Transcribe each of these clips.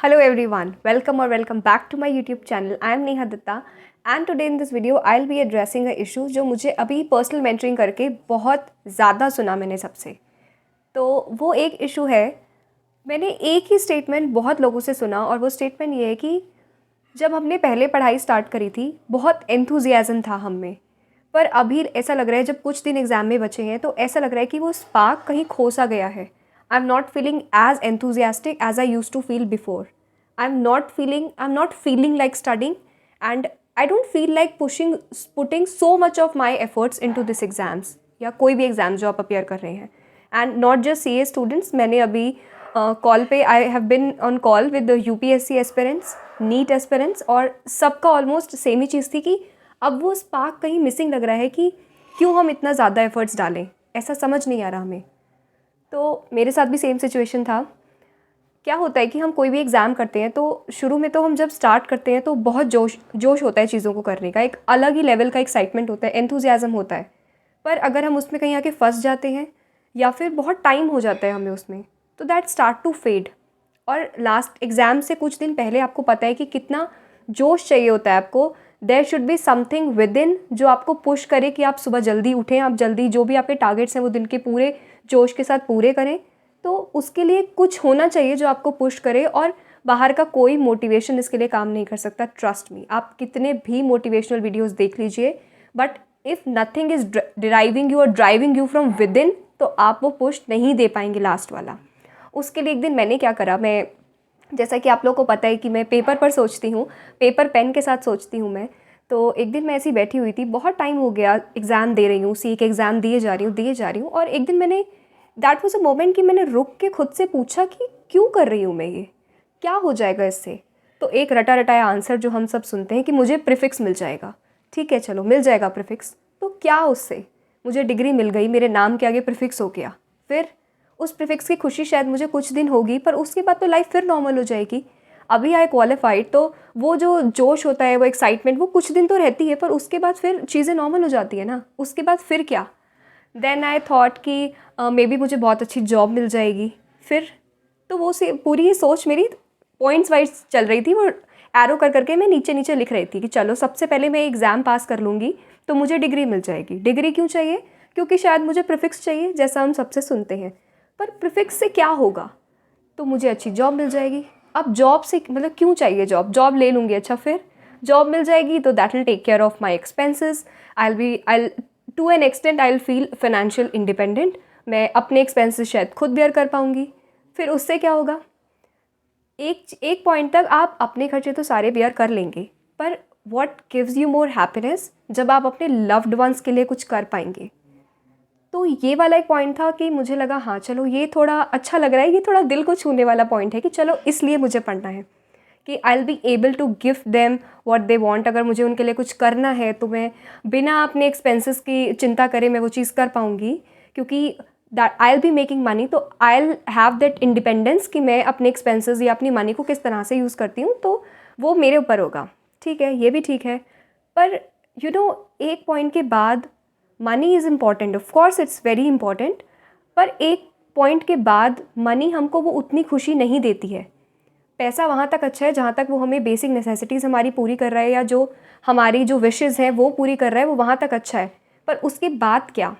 Hello everyone, welcome back to my YouTube channel. I am Neha Datta and today in this video I'll be addressing a issue जो मुझे अभी personal mentoring करके बहुत ज़्यादा सुना मैंने सबसे। तो वो एक इशू है, मैंने एक ही स्टेटमेंट बहुत लोगों से सुना और वो स्टेटमेंट ये है कि जब हमने पहले पढ़ाई स्टार्ट करी थी बहुत एंथुजियाज़म था हम में, पर अभी ऐसा लग रहा है जब कुछ दिन एग्ज़ाम में बचे हैं तो ऐसा लग रहा है कि वो स्पार्क कहीं खो सा गया है। I am not feeling as enthusiastic as I used to feel before. I'm not feeling like studying and I don't feel like putting so much of my efforts into this exams या कोई भी exam जो आप appear कर रहे हैं। And not just C A students, मैंने अभी कॉल पे I have been on call with the UPSC aspirants, NEET aspirants और सबका ऑलमोस्ट सेम ही चीज़ थी कि अब वो स्पार्क कहीं मिसिंग लग रहा है कि क्यों हम इतना ज़्यादा एफर्ट्स डालें, ऐसा समझ नहीं आ रहा हमें। तो मेरे साथ भी सेम सिचुएशन था। क्या होता है कि हम कोई भी एग्ज़ाम करते हैं तो शुरू में तो हम जब स्टार्ट करते हैं तो बहुत जोश होता है चीज़ों को करने का, एक अलग ही लेवल का एक्साइटमेंट होता है, एंथुजियाज़म होता है। पर अगर हम उसमें कहीं आके फंस जाते हैं या फिर बहुत टाइम हो जाता है हमें उसमें, तो दैट स्टार्ट टू फेड। और लास्ट एग्ज़ाम से कुछ दिन पहले आपको पता है कि कितना जोश चाहिए होता है आपको। There should be something within जो आपको पुश करे कि आप सुबह जल्दी उठें, आप जल्दी जो भी आपके टारगेट्स हैं वो दिन के पूरे जोश के साथ पूरे करें। तो उसके लिए कुछ होना चाहिए जो आपको पुश करे और बाहर का कोई मोटिवेशन इसके लिए काम नहीं कर सकता। ट्रस्ट मी, आप कितने भी मोटिवेशनल वीडियोस देख लीजिए, but if nothing is deriving you और driving you from within, तो आप वो पुश नहीं दे पाएंगे लास्ट वाला। उसके लिए एक दिन मैंने क्या करा, मैं जैसा कि आप लोगों को पता है कि मैं पेपर पर सोचती हूँ, पेपर पेन के साथ सोचती हूँ मैं। तो एक दिन मैं ऐसी बैठी हुई थी, बहुत टाइम हो गया एग्ज़ाम दे रही हूँ, सी के एग्ज़ाम दिए जा रही हूँ और एक दिन मैंने दैट वाज अ मोमेंट कि मैंने रुक के खुद से पूछा कि क्यों कर रही हूँ मैं ये, क्या हो जाएगा इससे। तो एक रटा रटाया आंसर जो हम सब सुनते हैं कि मुझे प्रीफिक्स मिल जाएगा। ठीक है, चलो मिल जाएगा प्रीफिक्स, तो क्या उससे, मुझे डिग्री मिल गई, मेरे नाम के आगे प्रीफिक्स हो गया। फिर उस प्रीफिक्स की खुशी शायद मुझे कुछ दिन होगी, पर उसके बाद तो लाइफ फिर नॉर्मल हो जाएगी। अभी आई क्वालिफाइड, तो वो जो जोश होता है, वो एक्साइटमेंट, वो कुछ दिन तो रहती है, पर उसके बाद फिर चीज़ें नॉर्मल हो जाती है ना। उसके बाद फिर क्या, देन आई थॉट कि मे बी मुझे बहुत अच्छी जॉब मिल जाएगी। फिर तो वो से पूरी ये सोच मेरी पॉइंट्स वाइज चल रही थी, वो एरो कर करके मैं नीचे नीचे लिख रही थी कि चलो सबसे पहले मैं एग्ज़ाम पास कर लूँगी तो मुझे डिग्री मिल जाएगी। डिग्री क्यों चाहिए? क्योंकि शायद मुझे प्रीफिक्स चाहिए, जैसा हम सबसे सुनते हैं। पर प्रीफिक्स से क्या होगा? तो मुझे अच्छी जॉब मिल जाएगी। अब जॉब से मतलब क्यों चाहिए जॉब? जॉब ले लूँगी, अच्छा फिर जॉब मिल जाएगी तो that will take care of my expenses. I to an extent I will feel financial independent. मैं अपने एक्सपेंसेस शायद खुद बेयर कर पाऊँगी। फिर उससे क्या होगा, एक एक पॉइंट तक आप अपने खर्चे तो सारे बेयर कर लेंगे, पर what gives you more happiness, जब आप अपने लव्ड वंस के लिए कुछ कर पाएंगे। तो ये वाला एक पॉइंट था कि मुझे लगा हाँ चलो ये थोड़ा अच्छा लग रहा है, ये थोड़ा दिल को छूने वाला पॉइंट है कि चलो इसलिए मुझे पढ़ना है कि I will be able to give them what they want. अगर मुझे उनके लिए कुछ करना है तो मैं बिना अपने एक्सपेंसेस की चिंता करे मैं वो चीज़ कर पाऊँगी, क्योंकि that I will be making money, तो I will have that independence कि मैं अपने एक्सपेंसेस या अपनी मनी को किस तरह से यूज़ करती हूँ, तो वो मेरे ऊपर होगा। ठीक है, ये भी ठीक है, पर यू नो एक पॉइंट के बाद money is important, of course it's very important, पर एक पॉइंट के बाद मनी हमको वो उतनी खुशी नहीं देती है। पैसा वहाँ तक अच्छा है जहाँ तक वो हमें बेसिक नेसेसिटीज़ हमारी पूरी कर रहा है, या जो हमारी जो विशेज़ हैं वो पूरी कर रहा है, वो वहाँ तक अच्छा है। पर उसके बाद क्या?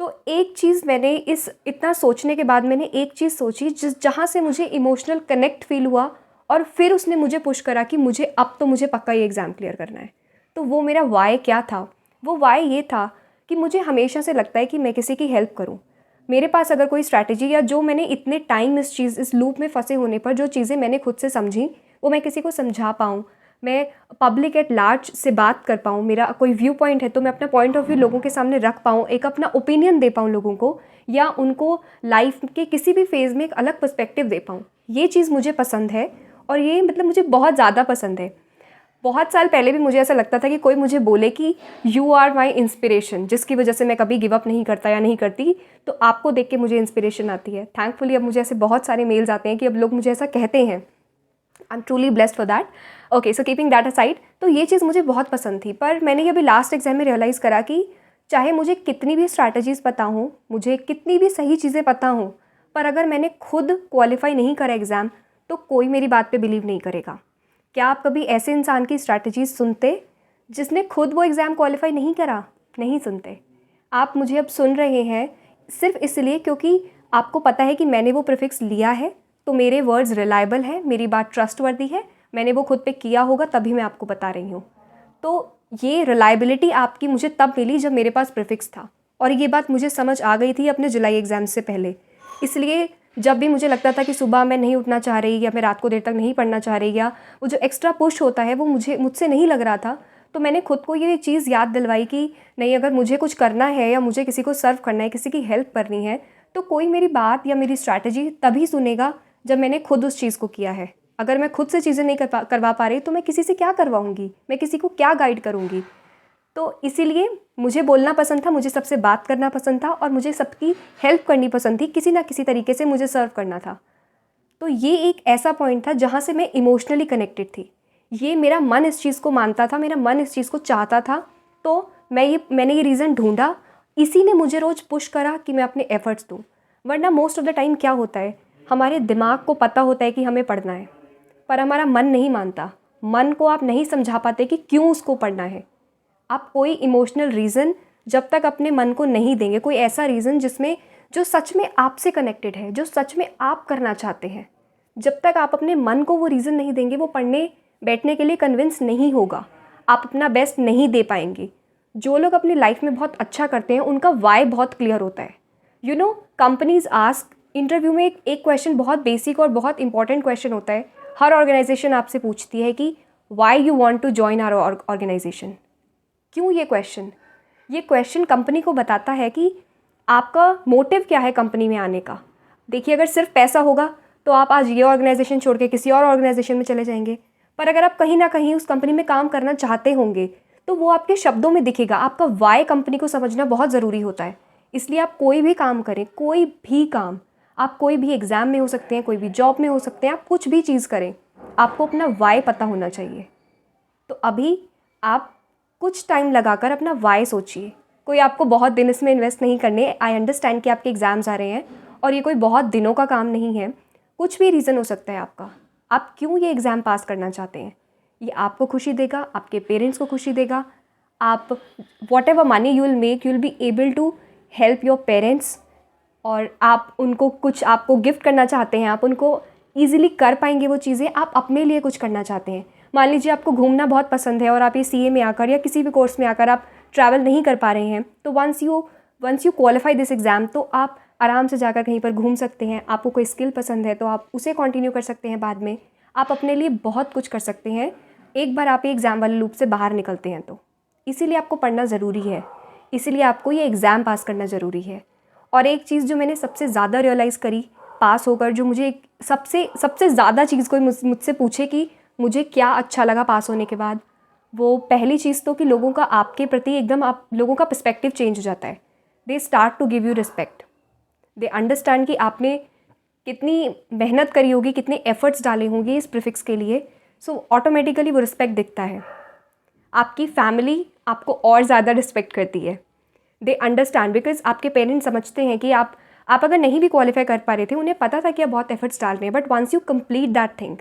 तो एक चीज़ मैंने इस इतना सोचने के बाद मैंने एक चीज़ सोची जहाँ से मुझे इमोशनल कनेक्ट फील हुआ, और फिर उसने मुझे पुश करा कि मुझे अब तो मुझे पक्का ये एग्ज़ाम क्लियर करना है। तो वो मेरा वाई क्या था? वो वाई ये था कि मुझे हमेशा से लगता है कि मैं किसी की हेल्प करूँ। मेरे पास अगर कोई स्ट्रैटेजी, या जो मैंने इतने टाइम इस लूप में फंसे होने पर जो चीज़ें मैंने खुद से समझी, वो मैं किसी को समझा पाऊँ, मैं पब्लिक एट लार्ज से बात कर पाऊँ, मेरा कोई व्यू पॉइंट है तो मैं अपना पॉइंट ऑफ व्यू लोगों के सामने रख पाऊँ, एक अपना ओपिनियन दे पाऊँ लोगों को, या उनको लाइफ के किसी भी फेज़ में एक अलग पर्सपेक्टिव दे पाऊँ। ये चीज़ मुझे पसंद है, और ये मतलब मुझे बहुत ज़्यादा पसंद है। बहुत साल पहले भी मुझे ऐसा लगता था कि कोई मुझे बोले कि यू आर माई इंस्पिरेशन, जिसकी वजह से मैं कभी गिव अप नहीं करता या नहीं करती, तो आपको देख के मुझे इंस्पिरेशन आती है। थैंकफुली अब मुझे ऐसे बहुत सारे मेल्स आते हैं कि अब लोग मुझे ऐसा कहते हैं। I am truly blessed for that. Okay, so keeping that aside, तो ये चीज़ मुझे बहुत पसंद थी। पर मैंने ये अभी लास्ट एग्जाम में रियलाइज़ करा कि चाहे मुझे कितनी भी स्ट्रैटेजीज़ पता हों, मुझे कितनी भी सही चीज़ें पता हों, पर अगर मैंने खुद क्वालिफाई नहीं करा एग्ज़ाम, तो कोई मेरी बात पे बिलीव नहीं करेगा। क्या आप कभी ऐसे इंसान की स्ट्रैटेजीज सुनते जिसने खुद वो एग्ज़ाम क्वालिफाई नहीं करा? नहीं सुनते। आप मुझे अब सुन रहे हैं सिर्फ इसलिए क्योंकि आपको पता है कि मैंने वो प्रीफिक्स लिया है, तो मेरे वर्ड्स रिलायबल हैं, मेरी बात ट्रस्टवर्दी है, मैंने वो खुद पे किया होगा, तभी मैं आपको बता रही हूँ। तो ये रिलायबिलिटी आपकी मुझे तब मिली जब मेरे पास प्रीफिक्स था, और ये बात मुझे समझ आ गई थी अपने जुलाई एग्ज़ाम से पहले। इसलिए जब भी मुझे लगता था कि सुबह मैं नहीं उठना चाह रही या मैं रात को देर तक नहीं पढ़ना चाह रही, या वो जो एक्स्ट्रा पुश होता है वो मुझसे नहीं लग रहा था, तो मैंने खुद को ये चीज़ याद दिलवाई कि नहीं, अगर मुझे कुछ करना है या मुझे किसी को सर्व करना है, किसी की हेल्प करनी है, तो कोई मेरी बात या मेरी स्ट्रैटेजी तभी सुनेगा जब मैंने खुद उस चीज़ को किया है। अगर मैं खुद से चीज़ें नहीं करवा पा रही तो मैं किसी से क्या करवाऊँगी, मैं किसी को क्या गाइड करूँगी। तो इसीलिए मुझे बोलना पसंद था, मुझे सबसे बात करना पसंद था, और मुझे सबकी हेल्प करनी पसंद थी, किसी ना किसी तरीके से मुझे सर्व करना था। तो ये एक ऐसा पॉइंट था जहाँ से मैं इमोशनली कनेक्टेड थी। ये मेरा मन इस चीज़ को मानता था, मेरा मन इस चीज़ को चाहता था, तो मैंने ये रीज़न ढूंढा। इसी ने मुझे रोज़ पुश करा कि मैं अपने एफ़र्ट्स दूँ। वरना मोस्ट ऑफ़ द टाइम क्या होता है, हमारे दिमाग को पता होता है कि हमें पढ़ना है, पर हमारा मन नहीं मानता। मन को आप नहीं समझा पाते कि क्यों उसको पढ़ना है। आप कोई इमोशनल रीज़न जब तक अपने मन को नहीं देंगे, कोई ऐसा रीज़न जो सच में आपसे कनेक्टेड है, जो सच में आप करना चाहते हैं, जब तक आप अपने मन को वो रीज़न नहीं देंगे, वो पढ़ने बैठने के लिए कन्विंस नहीं होगा, आप अपना बेस्ट नहीं दे पाएंगे। जो लोग अपनी लाइफ में बहुत अच्छा करते हैं उनका वाई बहुत क्लियर होता है। कंपनीज आस्क, इंटरव्यू में एक क्वेश्चन बहुत बेसिक और बहुत इंपॉर्टेंट क्वेश्चन होता है। हर ऑर्गेनाइजेशन आपसे पूछती है कि why you want to join our organisation. क्यों ये क्वेश्चन कंपनी को बताता है कि आपका मोटिव क्या है कंपनी में आने का। देखिए, अगर सिर्फ पैसा होगा तो आप आज ये ऑर्गेनाइजेशन छोड़ के किसी और ऑर्गेनाइजेशन में चले जाएंगे, पर अगर आप कहीं ना कहीं उस कंपनी में काम करना चाहते होंगे तो वो आपके शब्दों में दिखेगा। आपका वाई कंपनी को समझना बहुत ज़रूरी होता है। इसलिए आप कोई भी काम करें, कोई भी काम, आप कोई भी एग्ज़ाम में हो सकते हैं, कोई भी जॉब में हो सकते हैं, आप कुछ भी चीज़ करें, आपको अपना वाई पता होना चाहिए। तो अभी आप कुछ टाइम लगाकर अपना वाई सोचिए। कोई आपको बहुत दिन इसमें इन्वेस्ट नहीं करने। आई अंडरस्टैंड कि आपके एग्ज़ाम्स आ रहे हैं और ये कोई बहुत दिनों का काम नहीं है। कुछ भी रीज़न हो सकता है आपका, आप क्यों ये एग्ज़ाम पास करना चाहते हैं। ये आपको खुशी देगा, आपके पेरेंट्स को खुशी देगा। आप whatever money you will make, you will be able to help your parents, और आप उनको कुछ आपको गिफ्ट करना चाहते हैं, आप उनको ईजिली कर पाएंगे वो चीज़ें। आप अपने लिए कुछ करना चाहते हैं। मान लीजिए आपको घूमना बहुत पसंद है और आप ये सीए में आकर या किसी भी कोर्स में आकर आप ट्रैवल नहीं कर पा रहे हैं, तो once you qualify this exam, तो आप आराम से जाकर कहीं पर घूम सकते हैं। आपको कोई स्किल पसंद है तो आप उसे कंटिन्यू कर सकते हैं बाद में। आप अपने लिए बहुत कुछ कर सकते हैं एक बार आप ये एग्ज़ाम वाले लूप से बाहर निकलते हैं तो। इसीलिए आपको पढ़ना ज़रूरी है, इसीलिए आपको ये एग्ज़ाम पास करना ज़रूरी है। और एक चीज़ जो मैंने सबसे ज़्यादा रियलाइज़ करी पास होकर, जो मुझे सबसे ज़्यादा चीज़ कोई मुझसे पूछे कि मुझे क्या अच्छा लगा पास होने के बाद, वो पहली चीज़ तो कि लोगों का आपके प्रति एकदम आप लोगों का पर्सपेक्टिव चेंज हो जाता है। They start to give you respect. They understand कि आपने कितनी मेहनत करी होगी, कितने एफर्ट्स डाले होंगे इस प्रीफिक्स के लिए। सो ऑटोमेटिकली वो रिस्पेक्ट दिखता है। आपकी फैमिली आपको और ज़्यादा रिस्पेक्ट करती है। दे अंडरस्टैंड बिकॉज आपके पेरेंट्स समझते हैं कि आप अगर नहीं भी क्वालिफाई कर पा रहे थे, उन्हें पता था कि आप बहुत एफर्ट्स डाल रहे हैं, but once you complete that thing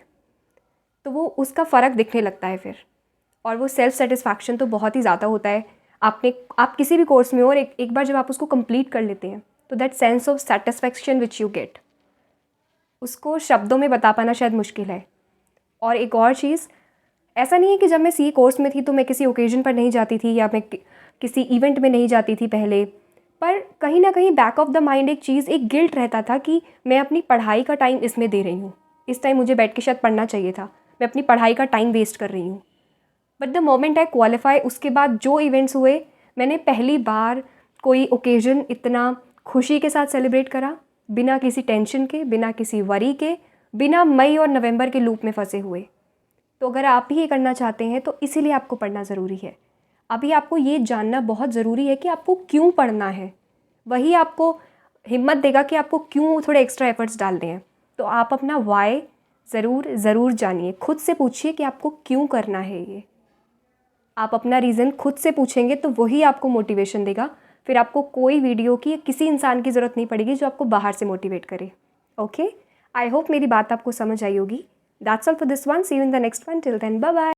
तो वो उसका फ़र्क दिखने लगता है फिर। और वो सेल्फ सेटिस्फैक्शन तो बहुत ही ज़्यादा होता है। आप किसी भी कोर्स में हो और एक बार जब आप उसको कंप्लीट कर लेते हैं तो that sense of satisfaction which you get, उसको शब्दों में बता पाना शायद मुश्किल है। और एक और चीज़, ऐसा नहीं है कि जब मैं सी कोर्स में थी तो मैं किसी ओकेजन पर नहीं जाती थी या मैं किसी इवेंट में नहीं जाती थी पहले, पर कहीं ना कहीं बैक ऑफ द माइंड एक चीज़, एक गिल्ट रहता था कि मैं अपनी पढ़ाई का टाइम इसमें दे रही हूँ। इस टाइम मुझे बैठ के शायद पढ़ना चाहिए था, मैं अपनी पढ़ाई का टाइम वेस्ट कर रही हूँ। But the moment I qualify, उसके बाद जो इवेंट्स हुए, मैंने पहली बार कोई ओकेजन इतना खुशी के साथ सेलिब्रेट करा, बिना किसी टेंशन के, बिना किसी वरी के, बिना मई और नवंबर के लूप में फंसे हुए। तो अगर आप भी ये करना चाहते हैं तो इसीलिए आपको पढ़ना ज़रूरी है। अभी आपको ये जानना बहुत ज़रूरी है कि आपको क्यों पढ़ना है। वही आपको हिम्मत देगा कि आपको क्यों थोड़े एक्स्ट्रा एफर्ट्स डालने हैं। तो आप अपना वाई ज़रूर जानिए। खुद से पूछिए कि आपको क्यों करना है ये। आप अपना रीज़न खुद से पूछेंगे तो वही आपको मोटिवेशन देगा। फिर आपको कोई वीडियो की, किसी इंसान की ज़रूरत नहीं पड़ेगी जो आपको बाहर से मोटिवेट करे। ओके, आई होप मेरी बात आपको समझ आई होगी। That's all for this one, see you in the next one, till then bye bye.